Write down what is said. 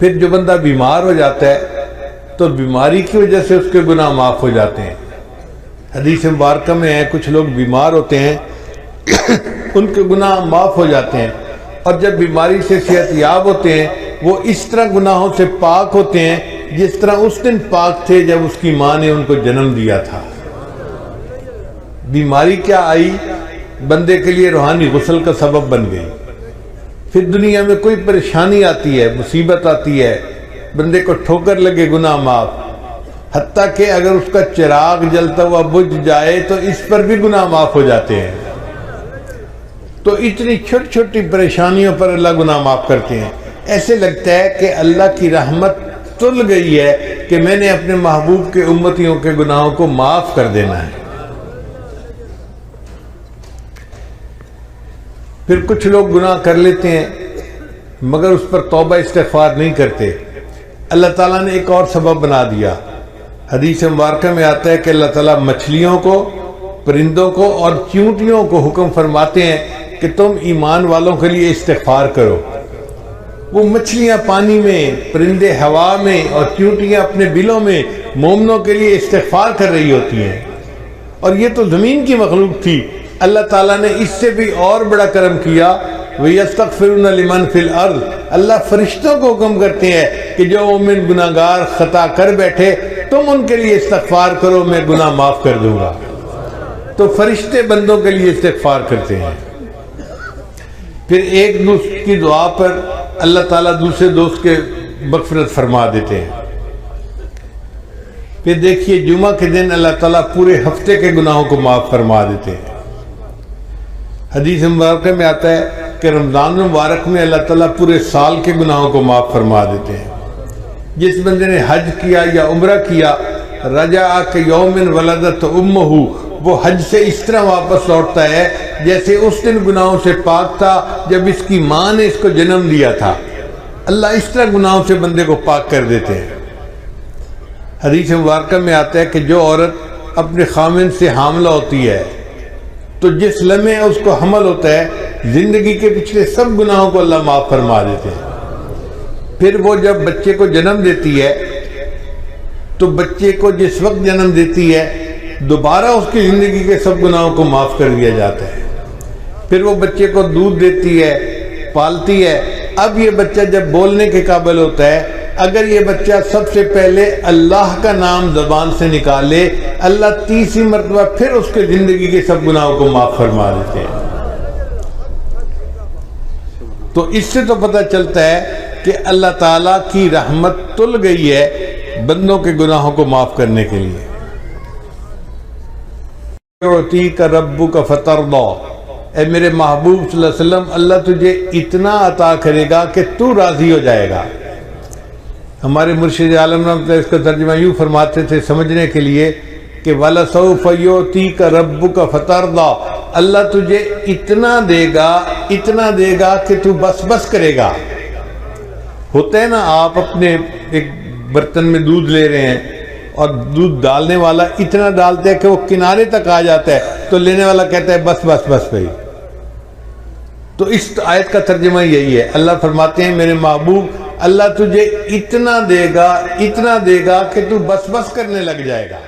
پھر جو بندہ بیمار ہو جاتا ہے تو بیماری کی وجہ سے اس کے گناہ معاف ہو جاتے ہیں۔ حدیث مبارکہ میں ہے کچھ لوگ بیمار ہوتے ہیں ان کے گناہ معاف ہو جاتے ہیں، اور جب بیماری سے صحت یاب ہوتے ہیں وہ اس طرح گناہوں سے پاک ہوتے ہیں جس طرح اس دن پاک تھے جب اس کی ماں نے ان کو جنم دیا تھا۔ بیماری کیا آئی؟ بندے کے لیے روحانی غسل کا سبب بن گئی۔ پھر دنیا میں کوئی پریشانی آتی ہے، مصیبت آتی ہے، بندے کو ٹھوکر لگے گناہ معاف، حتیٰ کہ اگر اس کا چراغ جلتا ہوا بجھ جائے تو اس پر بھی گناہ معاف ہو جاتے ہیں۔ تو اتنی چھوٹی چھوٹی پریشانیوں پر اللہ گناہ معاف کرتے ہیں۔ ایسے لگتا ہے کہ اللہ کی رحمت تل گئی ہے کہ میں نے اپنے محبوب کے امتیوں کے گناہوں کو معاف کر دینا ہے۔ پھر کچھ لوگ گناہ کر لیتے ہیں مگر اس پر توبہ استغفار نہیں کرتے۔ اللہ تعالیٰ نے ایک اور سبب بنا دیا۔ حدیث مبارکہ میں آتا ہے کہ اللہ تعالیٰ مچھلیوں کو، پرندوں کو اور چیونٹیوں کو حکم فرماتے ہیں کہ تم ایمان والوں کے لیے استغفار کرو۔ وہ مچھلیاں پانی میں، پرندے ہوا میں اور چیونٹیاں اپنے بلوں میں مومنوں کے لیے استغفار کر رہی ہوتی ہیں، اور یہ تو زمین کی مخلوق تھی۔ اللہ تعالیٰ نے اس سے بھی اور بڑا کرم کیا، وَيَسْتَغْفِرُونَ لِمَنْ فِي الْأَرْضِ، اللہ فرشتوں کو حکم کرتے ہیں کہ جو مومن گناہگار خطا کر بیٹھے تم ان کے لیے استغفار کرو، میں گناہ معاف کر دوں گا۔ تو فرشتے بندوں کے لیے استغفار کرتے ہیں۔ پھر ایک دوست کی دعا پر اللہ تعالیٰ دوسرے دوست کے مغفرت فرما دیتے ہیں۔ پھر دیکھیے جمعہ کے دن اللہ تعالیٰ پورے ہفتے کے گناہوں کو معاف فرما دیتے ہیں۔ حدیث مبارکہ میں آتا ہے کہ رمضان مبارک میں اللہ تعالیٰ پورے سال کے گناہوں کو معاف فرما دیتے ہیں۔ جس بندے نے حج کیا یا عمرہ کیا، رجع کیوم ولدت امہ، وہ حج سے اس طرح واپس لوٹتا ہے جیسے اس دن گناہوں سے پاک تھا جب اس کی ماں نے اس کو جنم دیا تھا۔ اللہ اس طرح گناہوں سے بندے کو پاک کر دیتے ہیں۔ حدیث مبارکہ میں آتا ہے کہ جو عورت اپنے خامن سے حاملہ ہوتی ہے تو جس لمحے اس کو حمل ہوتا ہے زندگی کے پچھلے سب گناہوں کو اللہ معاف فرما دیتے ہیں۔ پھر وہ جب بچے کو جنم دیتی ہے تو بچے کو جس وقت جنم دیتی ہے دوبارہ اس کی زندگی کے سب گناہوں کو معاف کر دیا جاتا ہے۔ پھر وہ بچے کو دودھ دیتی ہے، پالتی ہے۔ اب یہ بچہ جب بولنے کے قابل ہوتا ہے، اگر یہ بچہ سب سے پہلے اللہ کا نام زبان سے نکالے، اللہ تیسری مرتبہ پھر اس کے زندگی کے سب گناہوں کو معاف فرما دیتے ہیں۔ تو اس سے تو پتہ چلتا ہے کہ اللہ تعالیٰ کی رحمت تل گئی ہے بندوں کے گناہوں کو معاف کرنے کے لیے۔ یعطیک ربک فترضی، اے میرے محبوب صلی اللہ علیہ وسلم، اللہ تجھے اتنا عطا کرے گا کہ تو راضی ہو جائے گا۔ ہمارے مرشد عالم رحمۃ اللہ اس کا ترجمہ یوں فرماتے تھے سمجھنے کے لیے کہ وَلَسَوْفَ يُعْطِيكَ رَبُّكَ فَتَرْضَىٰ، اللہ تجھے اتنا دے گا کہ تو بس بس کرے گا۔ ہوتا ہے نا، آپ اپنے ایک برتن میں دودھ لے رہے ہیں اور دودھ ڈالنے والا اتنا ڈالتا ہے کہ وہ کنارے تک آ جاتا ہے تو لینے والا کہتا ہے بس بس بس بھائی۔ تو اس آیت کا ترجمہ یہی ہے، اللہ فرماتے ہیں میرے محبوب اللہ تجھے اتنا دے گا کہ تو بس بس کرنے لگ جائے گا۔